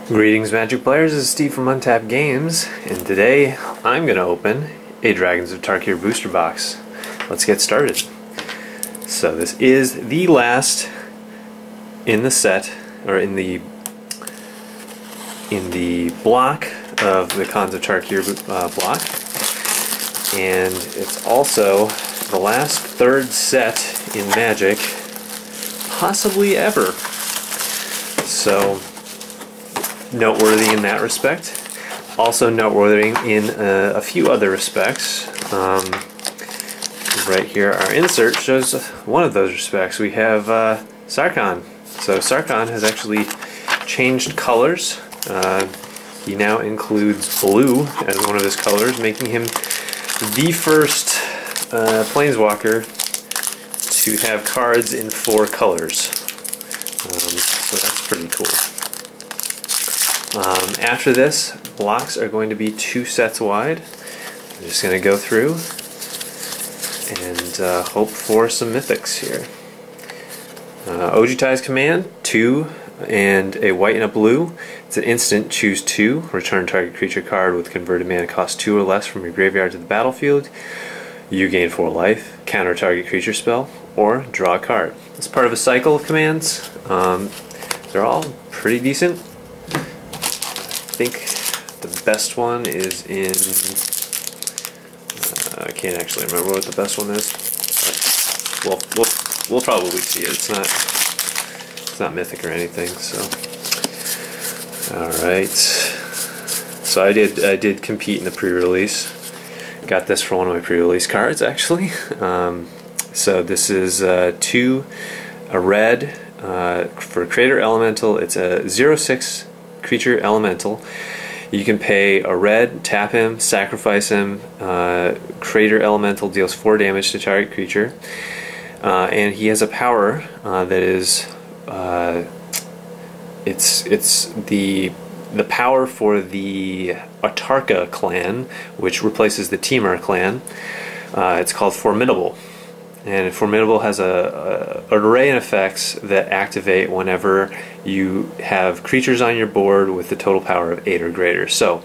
Greetings, Magic players. This is Steve from Untapped Games, and today I'm going to open a Dragons of Tarkir booster box. Let's get started. So this is the last in the set, or in the block of the Khans of Tarkir block, and it's also the last third set in Magic, possibly ever. So noteworthy in that respect. Also noteworthy in a few other respects. Right here, our insert shows one of those respects. We have Sarkhan. So Sarkhan has actually changed colors. He now includes blue as one of his colors, making him the first Planeswalker to have cards in 4 colors. So that's pretty cool. After this, blocks are going to be 2 sets wide. I'm just going to go through and hope for some mythics here. Ojutai's Command, 2 and a white and a blue. It's an instant, choose 2. Return target creature card with converted mana cost 2 or less from your graveyard to the battlefield. You gain 4 life, counter target creature spell, or draw a card. It's part of a cycle of commands. They're all pretty decent. I think the best one is in, I can't actually remember what the best one is. We'll probably see it. It's not mythic or anything. So, all right. So I did compete in the pre-release. Got this for one of my pre-release cards actually. So this is 2, a red for Creator Elemental. It's a 0/6 creature elemental. You can pay a red, tap him, sacrifice him. Creator Elemental deals 4 damage to target creature, and he has a power that is it's the power for the Atarka clan, which replaces the Temur clan. It's called Formidable. And Formidable has an array of effects that activate whenever you have creatures on your board with the total power of 8 or greater. So,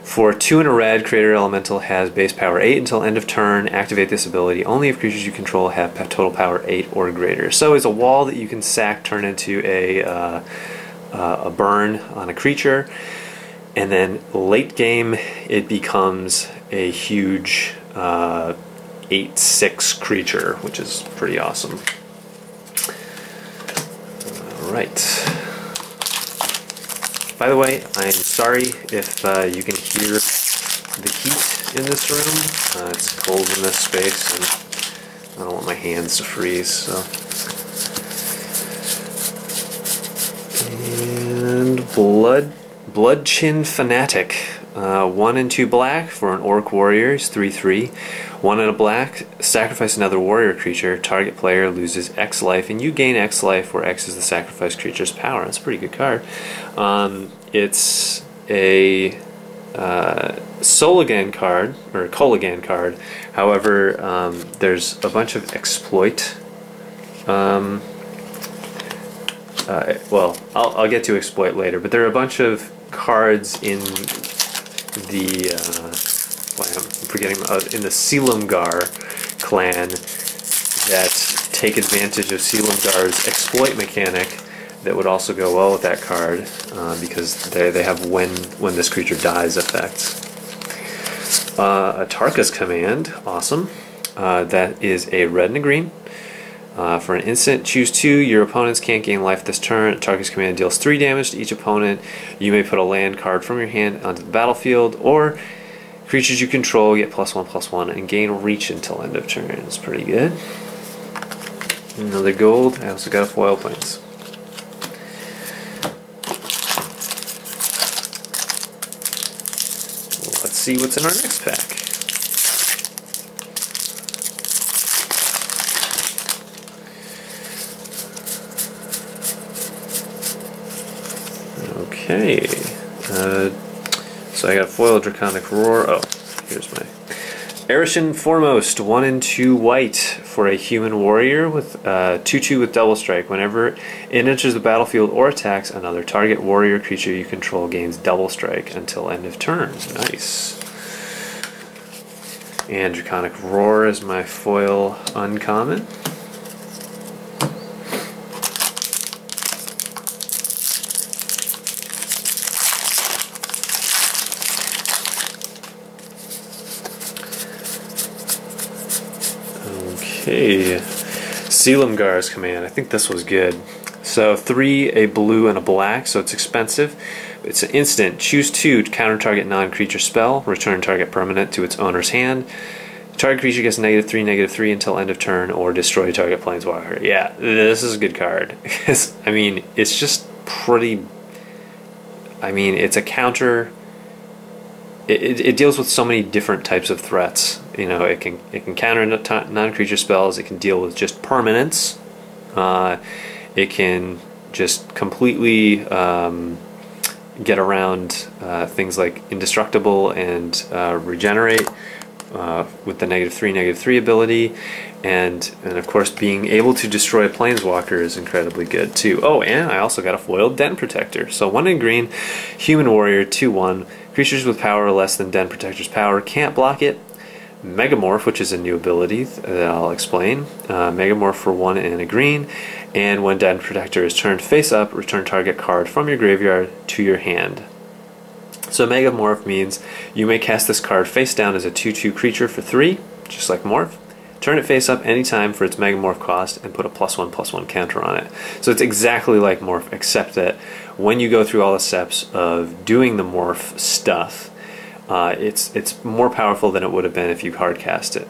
for 2 and a red, Creator Elemental has base power 8 until end of turn. Activate this ability only if creatures you control have total power 8 or greater. So it's a wall that you can sack, turn into a burn on a creature, and then late game it becomes a huge 8/6 creature, which is pretty awesome. Alright. By the way, I'm sorry if you can hear the heat in this room. It's cold in this space, and I don't want my hands to freeze. So. And Bloodchin Fanatic. 1 and 2 black for an Orc Warrior, is 3/3. 1 and a black, sacrifice another warrior creature. Target player loses X life, and you gain X life, where X is the sacrificed creature's power. That's a pretty good card. It's a Soligan card, or Koligan card. However, there's a bunch of exploit. Well, I'll get to exploit later, but there are a bunch of cards in the I'm forgetting in the Silumgar clan that take advantage of Silumgar's exploit mechanic that would also go well with that card, because they have when this creature dies effects. Atarka's Command, awesome. That is a red and a green. For an instant, choose 2. Your opponents can't gain life this turn. Tarkir's Command deals 3 damage to each opponent. You may put a land card from your hand onto the battlefield, or creatures you control get +1/+1 and gain reach until end of turn. It's pretty good. Another gold. I also got a foil points. Let's see what's in our next pack. Okay, so I got Foil Draconic Roar. Oh, here's my Erishin Foremost, 1 and 2 white for for a human warrior with 2/2 with double strike. Whenever it enters the battlefield or attacks another target warrior creature you control gains double strike until end of turn. Nice. And Draconic Roar is my foil uncommon. Okay, Sealamgar's Command. I think this was good. So 3, a blue, and a black, so it's expensive. It's an instant. Choose 2 to counter target non-creature spell. Return target permanent to its owner's hand. Target creature gets -3/-3 until end of turn, or destroy target planeswalker. Yeah, this is a good card. I mean, it's just pretty... I mean, it's a counter... It deals with so many different types of threats. You know, it can counter non-creature spells. It can deal with just permanents. It can just completely get around things like indestructible and regenerate with the -3/-3 ability, and of course being able to destroy a planeswalker is incredibly good too. Oh, and I also got a foiled Den Protector. So 1 in green, human warrior, 2/1. Creatures with power less than Den Protector's power can't block it. Megamorph, which is a new ability that I'll explain. Megamorph for 1 and a green, and when Den Protector is turned face up, return target card from your graveyard to your hand. So Megamorph means you may cast this card face down as a 2/2 creature for 3, just like Morph. Turn it face up anytime for its Megamorph cost and put a +1/+1 counter on it. So it's exactly like Morph, except that when you go through all the steps of doing the Morph stuff, it's more powerful than it would have been if you hard cast it.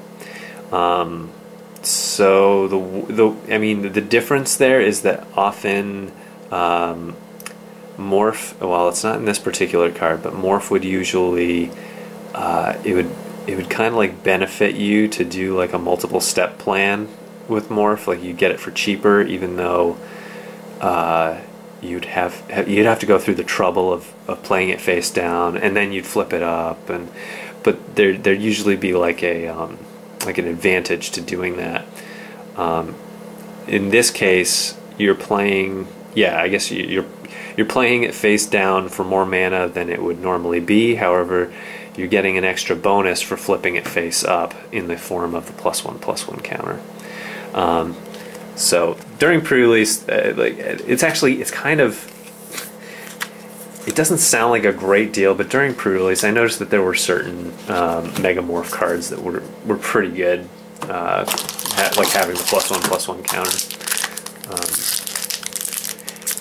So the difference there is that often Morph, well, it's not in this particular card, but Morph would usually it would kind of like benefit you to do like a multiple step plan with Morph. Like you get it for cheaper, even though you'd have to go through the trouble of playing it face down, and then you'd flip it up, but there'd usually be like an advantage to doing that. In this case, you're playing, yeah, I guess you're playing it face down for more mana than it would normally be. However, you're getting an extra bonus for flipping it face up in the form of the +1/+1 counter. So during pre-release, it's kind of, it doesn't sound like a great deal, but during pre-release, I noticed that there were certain Megamorph cards that were pretty good, like having the +1/+1 counter.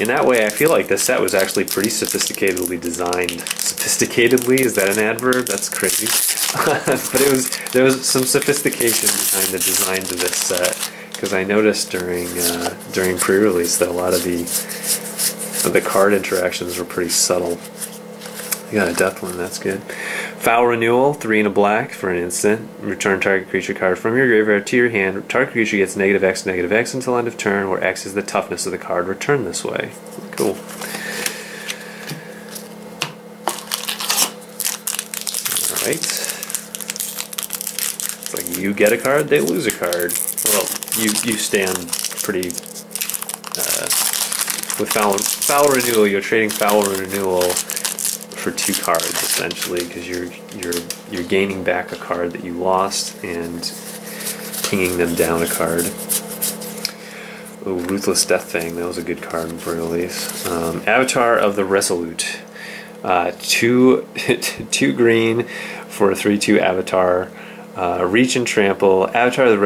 In that way, I feel like this set was actually pretty sophisticatedly designed. Sophisticatedly, is that an adverb? That's crazy. But there was some sophistication behind the design to this set, because I noticed during pre-release that a lot of the card interactions were pretty subtle. You got a Deathland, that's good. Foul Renewal, 3 and a black for an instant. Return target creature card from your graveyard to your hand. Target creature gets -X/-X until end of turn, where X is the toughness of the card. Return this way. Cool. Alright. It's like you get a card, they lose a card. Well, you stand pretty... with Foul Renewal, you're trading Foul Renewal for 2 cards essentially, because you're gaining back a card that you lost and pinging them down a card. Oh, Ruthless Death Fang, that was a good card for release. Avatar of the Resolute, 2 green for a 3/2 Avatar. Reach and Trample. Avatar of the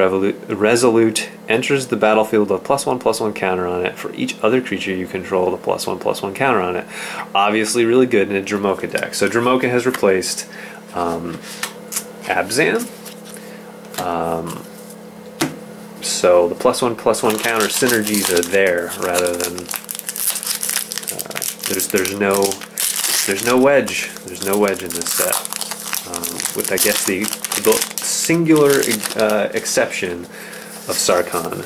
Resolute enters the battlefield with a +1/+1 counter on it. For each other creature you control, the +1/+1 counter on it. Obviously really good in a Dromoka deck. So Dromoka has replaced Abzan. So the +1/+1 counter synergies are there, rather than there's no wedge. There's no wedge in this set. With, I guess, the singular exception of Sarkhan,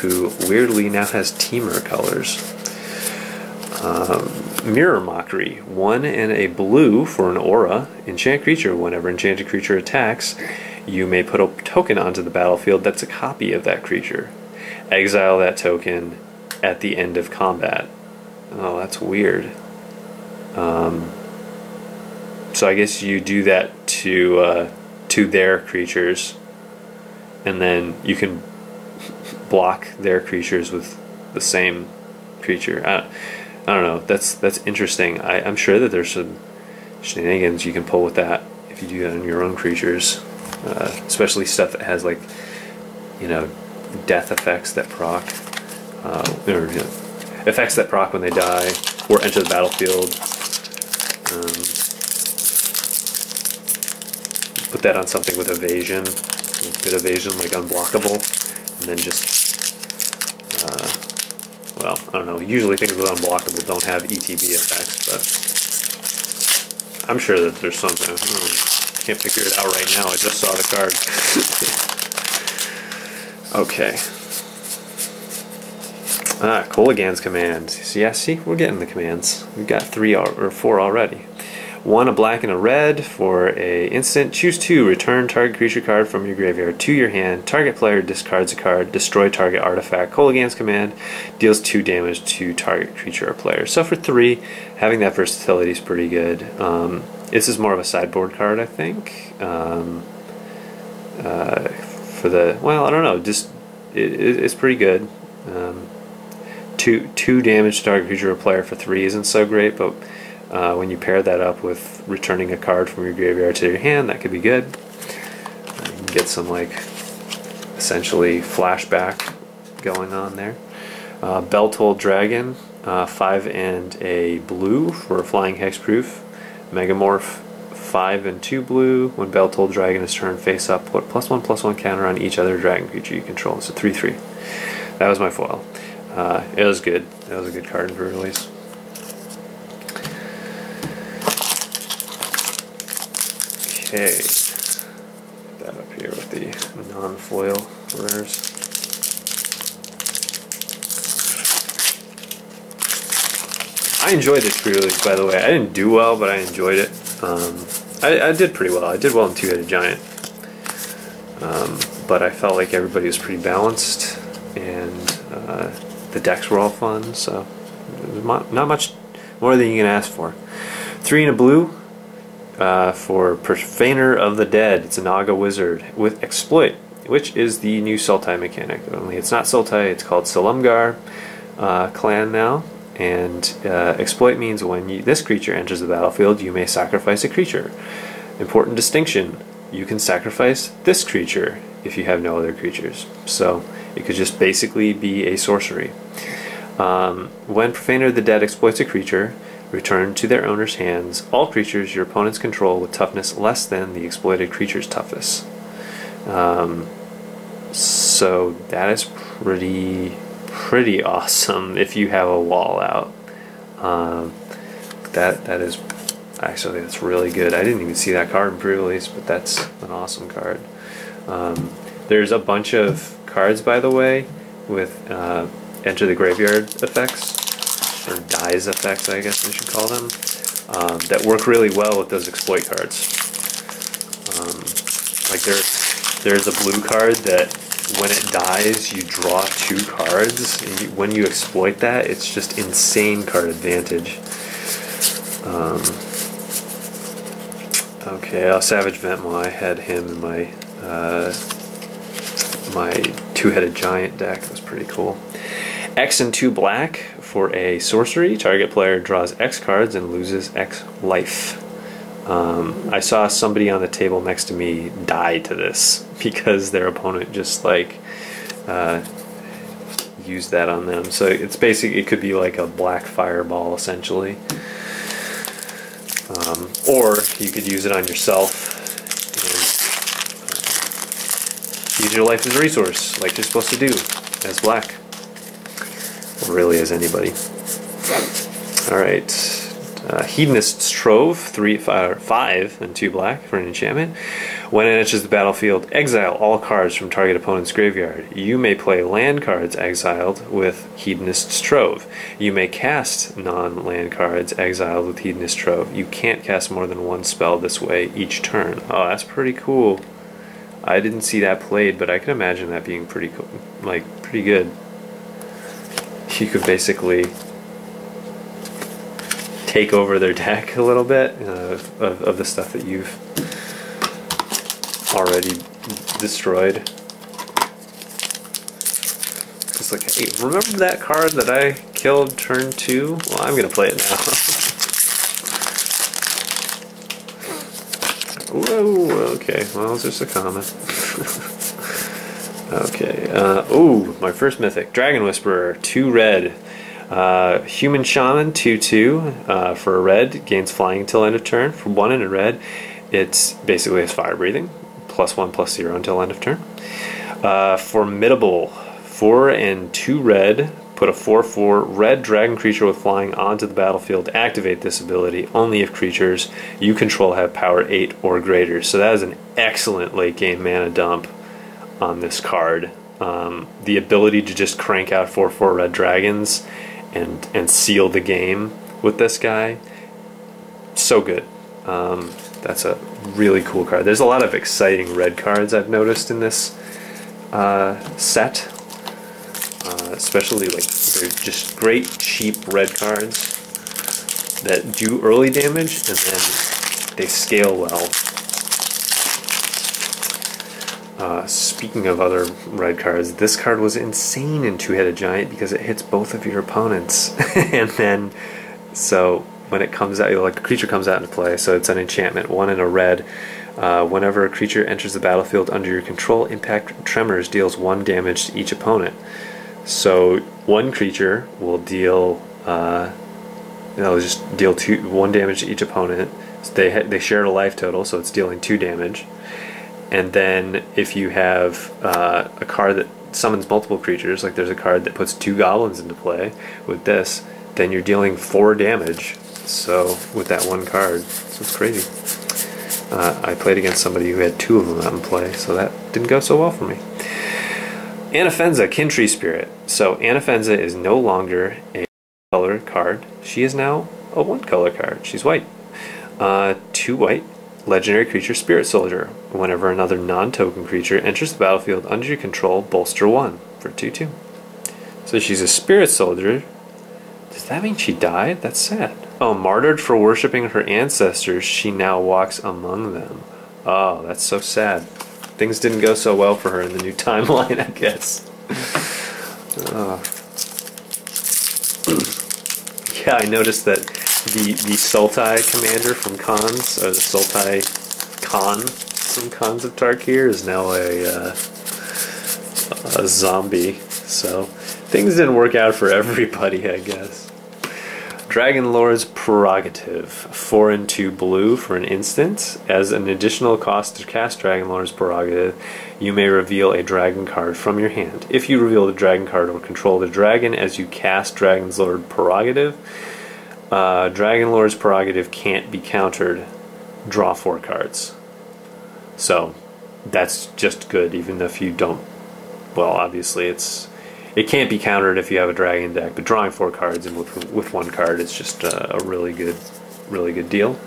who weirdly now has Temur colors. Mirror Mockery, 1 and a blue for an aura. Enchant creature. Whenever enchanted creature attacks, You may put a token onto the battlefield that's a copy of that creature. Exile that token at the end of combat. Oh, that's weird. So I guess you do that to their creatures, and then you can block their creatures with the same creature. I don't know. That's interesting. I'm sure that there's some shenanigans you can pull with that if you do that on your own creatures, especially stuff that has, like, you know, death effects that proc, or, you know, effects that proc when they die or enter the battlefield. Put that on something with evasion, good evasion, like unblockable, and then just, well, I don't know, usually things with unblockable don't have ETB effects, but I'm sure that there's something. I can't figure it out right now, I just saw the card. Okay. Kolaghan's command. So yeah, see, we're getting the commands. We've got 3 or 4 already. 1, a black and a red for a instant. Choose 2. Return target creature card from your graveyard to your hand. Target player discards a card. Destroy target artifact. Kolaghan's command deals 2 damage to target creature or player. So for 3, having that versatility is pretty good. This is more of a sideboard card, I think. For the, well, I don't know. Just it's pretty good. 2 damage to target creature or player for 3 isn't so great, but when you pair that up with returning a card from your graveyard to your hand, that could be good. You can get some, like, essentially flashback going on there. Bell-Toll Dragon, 5 and a blue for flying hexproof. Megamorph, 5 and 2 blue. When Bell-Toll Dragon is turned face up, put +1/+1 counter on each other dragon creature you control. So 3/3. That was my foil. It was good. That was a good card for release. Okay, put that up here with the non-foil rares. I enjoyed this pre-release, by the way. I didn't do well, but I enjoyed it. I did pretty well. I did well in Two-Headed Giant. But I felt like everybody was pretty balanced, and the decks were all fun, so not much more than you can ask for. 3 and a blue. For Profaner of the Dead. It's a Naga wizard with Exploit, which is the new Sultai mechanic. Only it's not Sultai, it's called Silumgar clan now. And Exploit means when this creature enters the battlefield, you may sacrifice a creature. Important distinction, you can sacrifice this creature if you have no other creatures. So it could just basically be a sorcery. When Profaner of the Dead exploits a creature, return to their owner's hands all creatures your opponents control with toughness less than the exploited creature's toughness. So that is pretty awesome if you have a wall out. That is actually, that's really good. I didn't even see that card in pre-release, but that's an awesome card. There's a bunch of cards, by the way, with enter the graveyard effects, or dies effects, I guess I should call them, that work really well with those exploit cards. Like there's a blue card that when it dies you draw 2 cards, and when you exploit that, it's just insane card advantage. Okay, Savage Ventmaw, I had him in my my Two-Headed Giant deck. That was pretty cool. X and 2 black for a sorcery. Target player draws X cards and loses X life. I saw somebody on the table next to me die to this because their opponent just like used that on them. So it's basically, it could be like a black fireball essentially. Or you could use it on yourself and use your life as a resource like you're supposed to do as black. Or really as anybody. Alright. Hedonist's Trove, 5 and 2 black for an enchantment. When it enters the battlefield, exile all cards from target opponent's graveyard. You may play land cards exiled with Hedonist's Trove. You may cast non-land cards exiled with Hedonist's Trove. You can't cast more than 1 spell this way each turn. Oh, that's pretty cool. I didn't see that played, but I can imagine that being pretty cool, like pretty good. You could basically take over their deck a little bit of the stuff that you've already destroyed. Just like, hey, remember that card that I killed turn 2? Well, I'm gonna play it now. Whoa, okay, well, it's just a comment. Okay, oh, my first mythic, Dragon Whisperer, 2 red. Human Shaman, 2/2, for a red, gains flying until end of turn. For 1 and a red, it's basically has fire breathing, +1/+0 until end of turn. Formidable, 4 and 2 red, put a 4/4 red dragon creature with flying onto the battlefield. Activate this ability only if creatures you control have power 8 or greater. So that is an excellent late game mana dump on this card. The ability to just crank out 4/4 red dragons and seal the game with this guy, so good. That's a really cool card. There's a lot of exciting red cards I've noticed in this set, especially like they're just great cheap red cards that do early damage and then they scale well. Speaking of other red cards, this card was insane in Two-Headed Giant because it hits both of your opponents. And then, so when it comes out, like a creature comes out into play, so it's an enchantment, 1 and a red. Whenever a creature enters the battlefield under your control, Impact Tremors deals 1 damage to each opponent. So one creature will deal, it'll just deal 1 damage to each opponent. So they share a life total, so it's dealing 2 damage. And then if you have a card that summons multiple creatures, like there's a card that puts 2 goblins into play with this, then you're dealing 4 damage. So with that one card, so it's crazy. I played against somebody who had 2 of them out in play, so that didn't go so well for me. Anafenza, Kintree Spirit. So Anafenza is no longer a color card. She is now a 1 color card. She's white. 2 white. Legendary creature, Spirit Soldier. Whenever another non-token creature enters the battlefield under your control, bolster 1 for 2/2. So she's a Spirit Soldier. Does that mean she died? That's sad. Oh, martyred for worshipping her ancestors, she now walks among them. Oh, that's so sad. Things didn't go so well for her in the new timeline, I guess. Yeah, I noticed that the Sultai commander from Khans, or the Sultai Khan from Khans of Tarkir, is now a zombie. So things didn't work out for everybody, I guess. Dragon Lord's Prerogative, 4 and 2 blue for an instant. As an additional cost to cast Dragon Lord's Prerogative, you may reveal a dragon card from your hand. If you reveal the dragon card or control the dragon as you cast Dragon's Lord Prerogative, Dragon Lord's Prerogative can't be countered. Draw 4 cards. So that's just good, even if you don't. Well, obviously it can't be countered if you have a dragon deck, but drawing 4 cards and with 1 card is just a really good deal.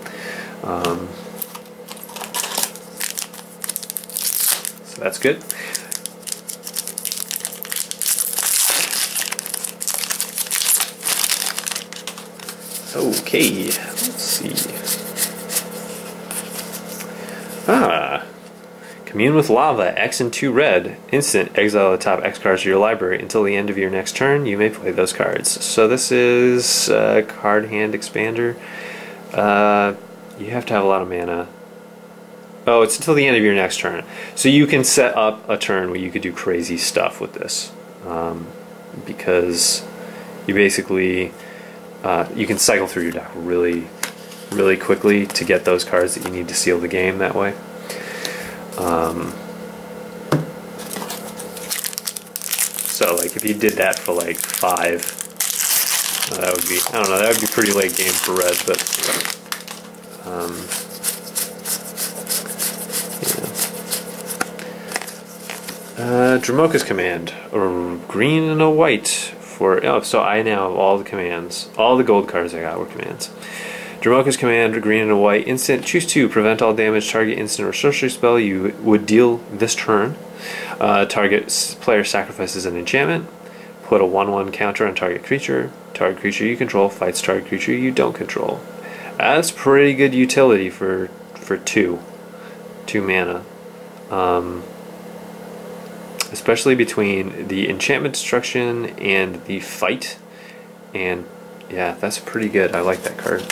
So that's good. Okay, let's see. Commune with Lava, X and 2 red. Instant, exile the top X cards of your library. Until the end of your next turn, you may play those cards. So this is card hand expander. You have to have a lot of mana. Oh, it's until the end of your next turn. So you can set up a turn where you could do crazy stuff with this. Because you basically, you can cycle through your deck really quickly to get those cards that you need to seal the game that way. So like if you did that for like 5, that would be, I don't know, that would be pretty late game for red, but yeah. Dramoka's Command, a green and a white for, oh, so I now have all the commands, all the gold cards I got were commands. Dromoka's command, green and a white, instant, choose 2, prevent all damage, target instant or sorcery spell you would deal this turn. Target player sacrifices an enchantment, put a 1/1 counter on target creature you control fights target creature you don't control. That's pretty good utility for 2 mana. Especially between the enchantment destruction and the fight. And yeah, that's pretty good. I like that card.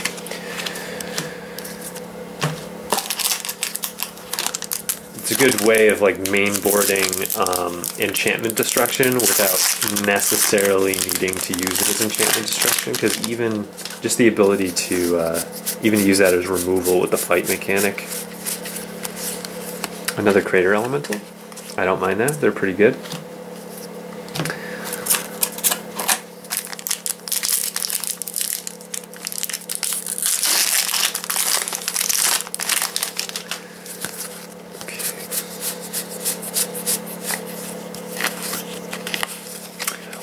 It's a good way of like mainboarding enchantment destruction without necessarily needing to use it as enchantment destruction, because even just the ability to even use that as removal with the fight mechanic. Another Crater Elemental. I don't mind that. They're pretty good.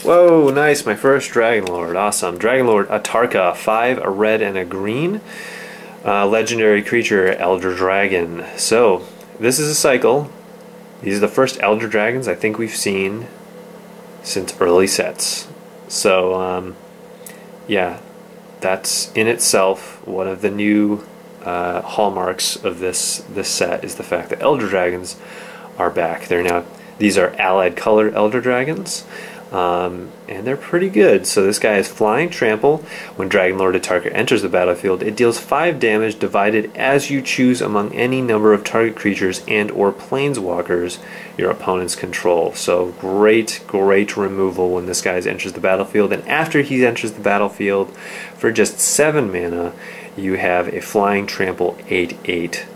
Whoa, nice, my first Dragonlord, awesome. Dragonlord Atarka, 5, a red and a green. Legendary creature, Elder Dragon. So, this is a cycle. These are the first Elder Dragons I think we've seen since early sets. So, yeah, that's in itself one of the new hallmarks of this set is the fact that Elder Dragons are back. These are allied color Elder Dragons. And they're pretty good. So this guy is Flying Trample. When Dragonlord Tarkir enters the battlefield, it deals 5 damage divided as you choose among any number of target creatures and or planeswalkers your opponents control. So great removal when this guy enters the battlefield. And after he enters the battlefield, for just 7 mana, you have a Flying Trample 8/8.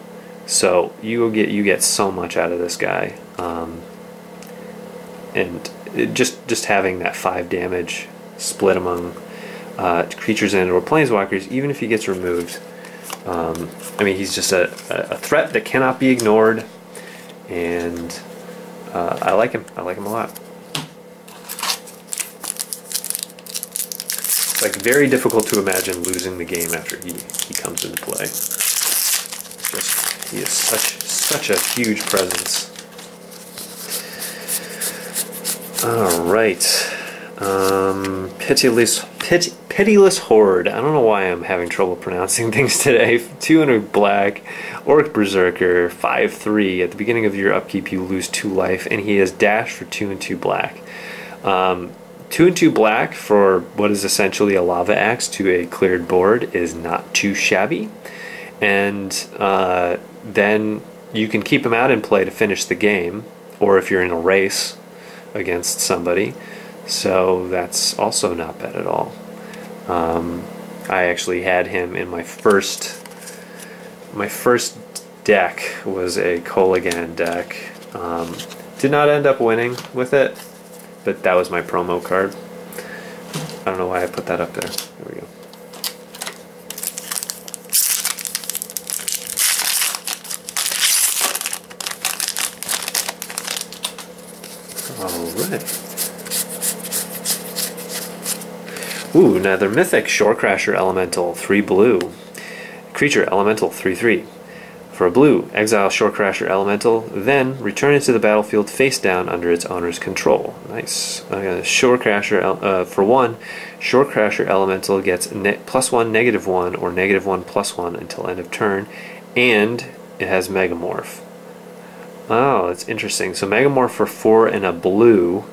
So you get so much out of this guy. And just having that 5 damage split among creatures and or planeswalkers, even if he gets removed, I mean, he's just a threat that cannot be ignored, and I like him. I like him a lot. It's like very difficult to imagine losing the game after he comes into play. He is such a huge presence. Alright, Pitiless Horde. I don't know why I'm having trouble pronouncing things today. 200 black, Orc Berserker, 5/3. At the beginning of your upkeep, you lose 2 life, and he has dash for 2 and 2 black. 2 and 2 black for what is essentially a lava axe to a cleared board is not too shabby. And then you can keep him out in play to finish the game, or if you're in a race against somebody, so that's also not bad at all. I actually had him in my first deck was a Kolaghan deck. Did not end up winning with it, but that was my promo card. I don't know why I put that up there. There we go. Alright. Ooh, another Mythic Shorecrasher Elemental, 3 blue. Creature Elemental, 3/3. For a blue, exile Shorecrasher Elemental, then return it to the battlefield face down under its owner's control. Nice. Shorecrasher, for 1, Shorecrasher Elemental gets +1, -1, or -1, +1 until end of turn, and it has Megamorph. Oh, that's interesting. So Megamorph for 4 and a blue,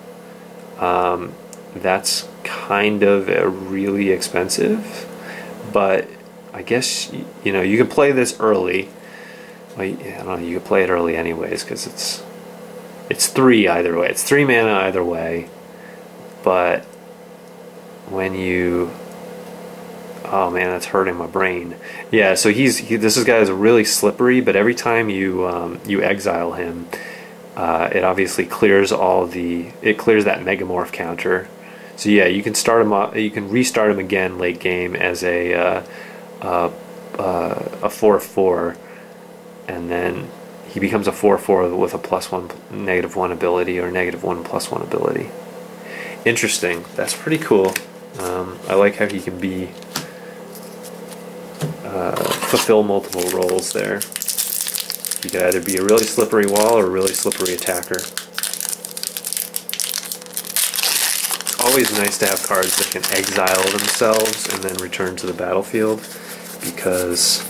that's kind of really expensive, but I guess, you know, you can play this early. Well, I don't know, you can play it early anyways, because it's 3 either way. It's 3 mana either way, but when you... Oh man, that's hurting my brain. Yeah, so this guy is really slippery, but every time you you exile him, it obviously clears it clears that Megamorph counter. So yeah, you can start him up, you can restart him again late game as a 4/4, and then he becomes a 4/4 with a +1 -1 ability, or -1 +1 ability. Interesting. That's pretty cool. I like how he can be fulfill multiple roles there. You could either be a really slippery wall or a really slippery attacker. Always nice to have cards that can exile themselves and then return to the battlefield, because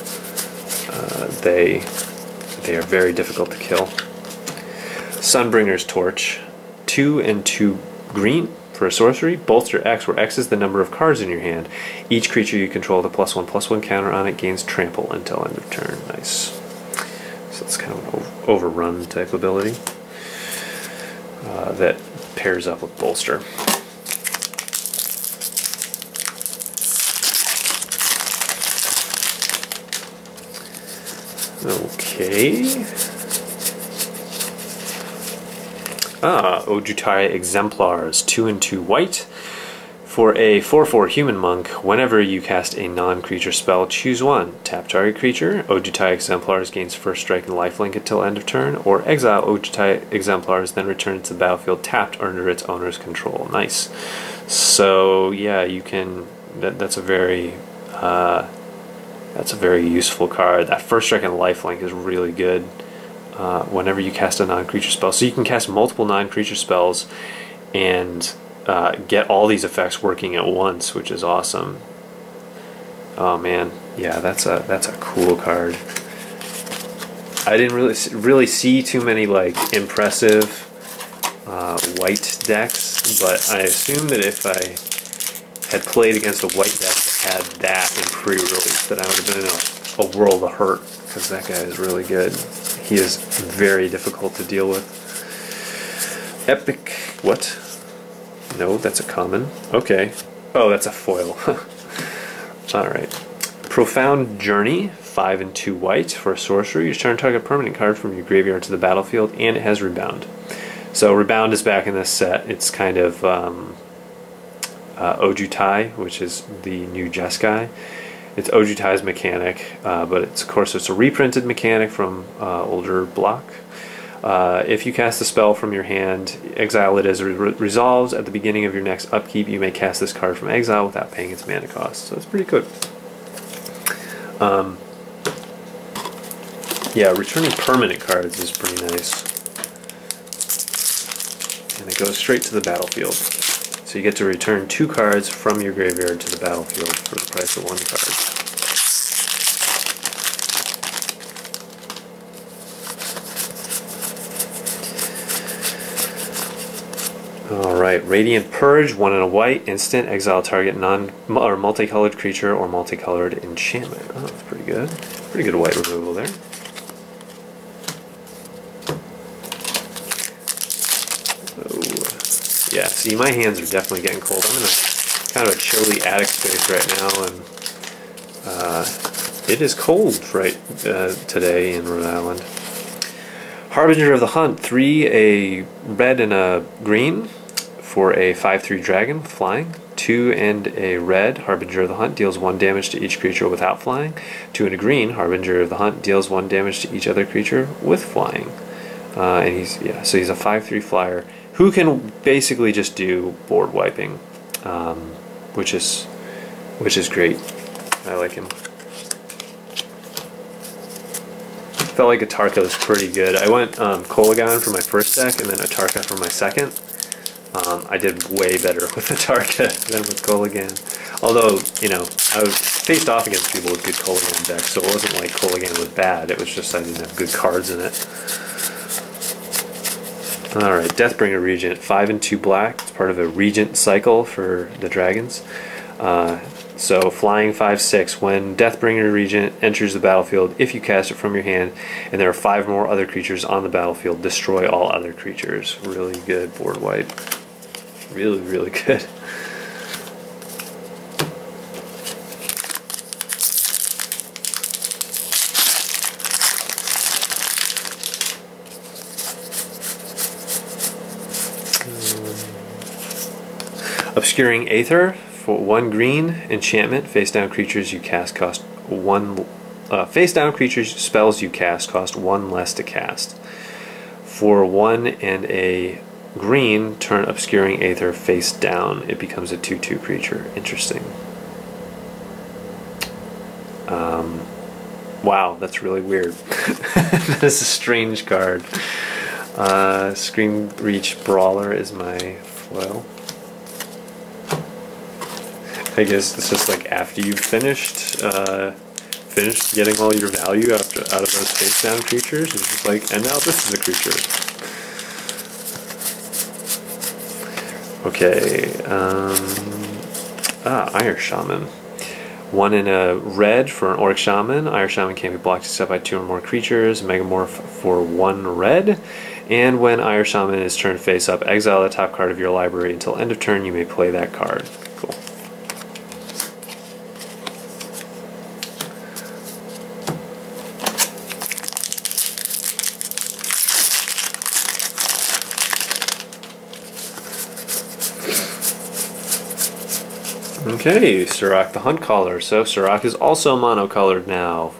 they are very difficult to kill. Sunbringer's Torch, 2 and 2 green for a sorcery. Bolster X, where X is the number of cards in your hand. Each creature you control with a +1/+1 counter on it gains trample until end of turn. Nice. So it's kind of an overrun type ability that pairs up with Bolster. Okay. Ojutai Exemplars, 2 and 2 white. For a 4/4 human monk, whenever you cast a non-creature spell, choose one. Tap target creature. Ojutai Exemplars gains first strike and lifelink until end of turn, or exile Ojutai Exemplars, then return it to the battlefield tapped under its owner's control. Nice. So yeah, you can. That's a very useful card. That first strike and lifelink is really good. Whenever you cast a non-creature spell. So you can cast multiple non-creature spells and get all these effects working at once, which is awesome. Oh man, yeah, that's a cool card. I didn't really see too many like impressive white decks, but I assume that if I had played against a white deck that had that in pre-release, that I would have been in a world of hurt, because that guy is really good. He is very difficult to deal with. Epic, what? No, that's a common. Okay. Oh, that's a foil. Alright. Profound Journey, 5 and 2 white for a sorcery. You turn target permanent card from your graveyard to the battlefield, and it has Rebound. So Rebound is back in this set. It's kind of Ojutai, which is the new Jeskai. It's Ojutai's mechanic, but of course it's a reprinted mechanic from older block. If you cast a spell from your hand, exile it as it resolves. At the beginning of your next upkeep, you may cast this card from exile without paying its mana cost. So it's pretty good. Yeah, returning permanent cards is pretty nice. And it goes straight to the battlefield. So you get to return 2 cards from your graveyard to the battlefield for the price of 1 card. Alright, Radiant Purge, 1 and a white, instant, exile target or multicolored creature or multicolored enchantment. Oh, that's pretty good. Pretty good white removal there. Yeah, see, my hands are definitely getting cold. I'm in a kind of a chilly attic space right now, and it is cold today in Rhode Island. Harbinger of the Hunt, 3, a red and a green for a 5/3 dragon with flying. 2 and a red, Harbinger of the Hunt deals 1 damage to each creature without flying. 2 and a green, Harbinger of the Hunt deals 1 damage to each other creature with flying. And he's a 5/3 flyer who can basically just do board wiping, which is great. I like him. Felt like Atarka was pretty good. I went Kolagan for my first deck and then Atarka for my second. I did way better with Atarka than with Kolagan. Although, you know, I was faced off against people with good Kolagan decks, so it wasn't like Kolagan was bad. It was just I didn't have good cards in it. Alright, Deathbringer Regent, 5 and 2 black. It's part of a Regent cycle for the dragons. So flying 5/6. When Deathbringer Regent enters the battlefield, if you cast it from your hand, and there are 5 more other creatures on the battlefield, destroy all other creatures. Really good board wipe. Really, really good. Obscuring Aether, for 1 green enchantment. Face down creatures you cast cost 1. Face down creatures spells you cast cost 1 less to cast. For 1 and a green, turn Obscuring Aether face down. It becomes a 2/2 creature. Interesting. Wow, that's really weird. That is a strange card. Scream Reach Brawler is my foil. I guess it's just like after you've finished getting all your value out of those face down creatures, it's just like, and now this is a creature. Okay, Iron Shaman. 1 in a red for an Orc Shaman. Iron Shaman can be blocked except by 2 or more creatures. Megamorph for 1 red. And when Iron Shaman is turned face up, exile the top card of your library until end of turn. You may play that card. Cool. Okay, Surrak the Huntcaller. So Surrak is also monocolored now.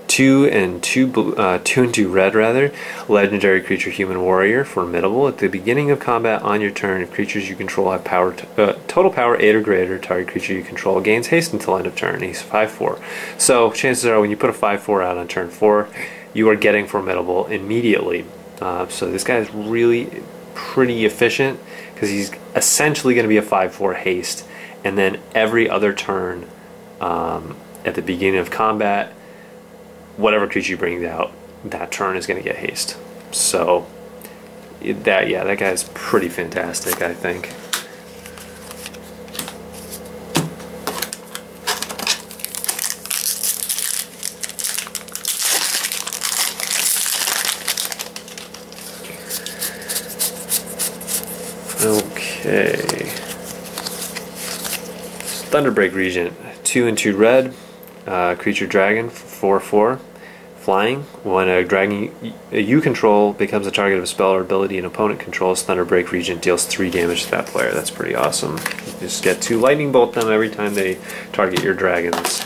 2 and 2 red rather. Legendary creature, human warrior, formidable. At the beginning of combat on your turn, if creatures you control have power total power 8 or greater, target creature you control gains haste until end of turn. He's 5/4. So chances are when you put a 5/4 out on turn 4, you are getting formidable immediately. So this guy is really pretty efficient because he's essentially going to be a 5/4 haste. And then every other turn, at the beginning of combat, whatever creature you bring out, that turn is going to get haste. So that guy's pretty fantastic, I think. Okay. Thunderbreak Regent, 2 and 2 red, creature dragon, 4/4, flying. When a dragon you control becomes the target of a spell or ability an opponent controls, Thunderbreak Regent deals 3 damage to that player. That's pretty awesome. You just get to lightning bolt them every time they target your dragons.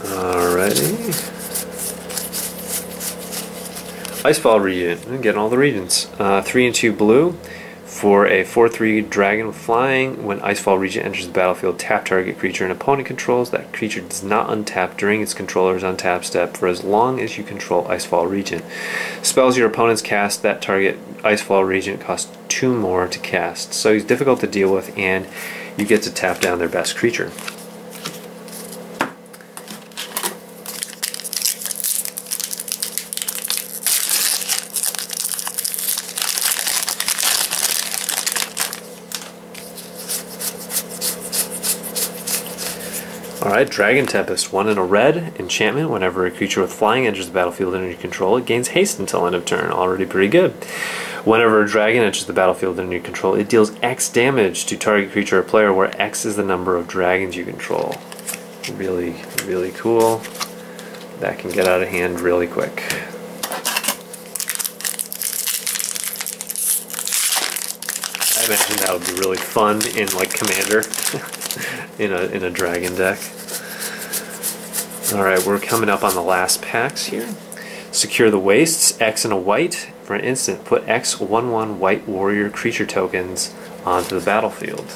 Alrighty. Icefall Regent, I'm getting all the regents. 3 and 2 blue for a 4/3 dragon with flying. When Icefall Regent enters the battlefield, tap target creature an opponent controls. That creature does not untap during its controller's untap step for as long as you control Icefall Regent. Spells your opponents cast that target Icefall Regent cost 2 more to cast. So he's difficult to deal with, and you get to tap down their best creature. Alright, Dragon Tempest. 1 in a red, enchantment. Whenever a creature with flying enters the battlefield under your control, it gains haste until end of turn. Already pretty good. Whenever a dragon enters the battlefield under your control, it deals X damage to target creature or player, where X is the number of dragons you control. Really, really cool. That can get out of hand really quick. I imagine that would be really fun in like Commander, in a dragon deck. Alright, we're coming up on the last packs here. Secure the Wastes, X and a white. For an instant, put X 1/1 white warrior creature tokens onto the battlefield.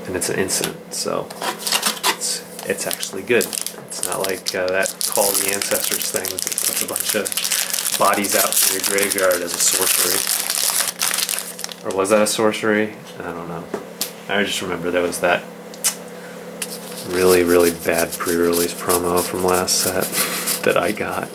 And it's an instant, so it's actually good. It's not like that Call of the Ancestors thing that puts a bunch of bodies out from your graveyard as a sorcery. Or was that a sorcery? I don't know. I just remember there was that really, really bad pre-release promo from last set that I got.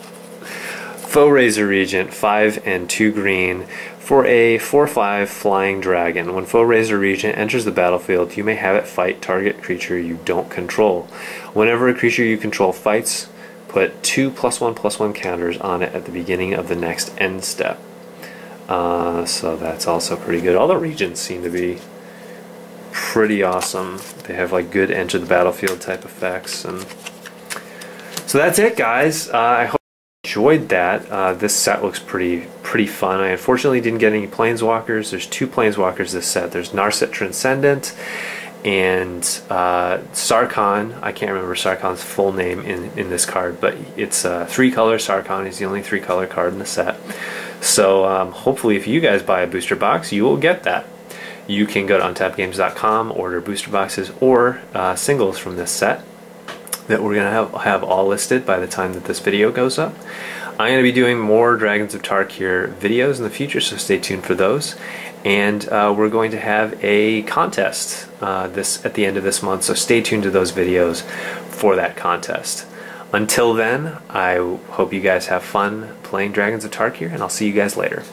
Foe-Raiser Regent, 5 and 2 green for a 4/5 flying dragon. When Foe-Raiser Regent enters the battlefield, you may have it fight target creature you don't control. Whenever a creature you control fights, put 2 +1/+1 counters on it at the beginning of the next end step. So that's also pretty good. All the regents seem to be pretty awesome. They have like good enter the battlefield type effects, and so that's it, guys. I hope you enjoyed that. This set looks pretty fun. I unfortunately didn't get any Planeswalkers. There's 2 Planeswalkers this set. There's Narset Transcendent and Sarkhan. I can't remember Sarkhan's full name in this card, but it's 3 color Sarkhan. He's the only 3 color card in the set. So hopefully if you guys buy a booster box, you will get that. You can go to untappedgames.com, order booster boxes or singles from this set that we're going to have all listed by the time that this video goes up. I'm going to be doing more Dragons of Tarkir videos in the future, so stay tuned for those. And we're going to have a contest at the end of this month, so stay tuned to those videos for that contest. Until then, I hope you guys have fun playing Dragons of Tarkir, and I'll see you guys later.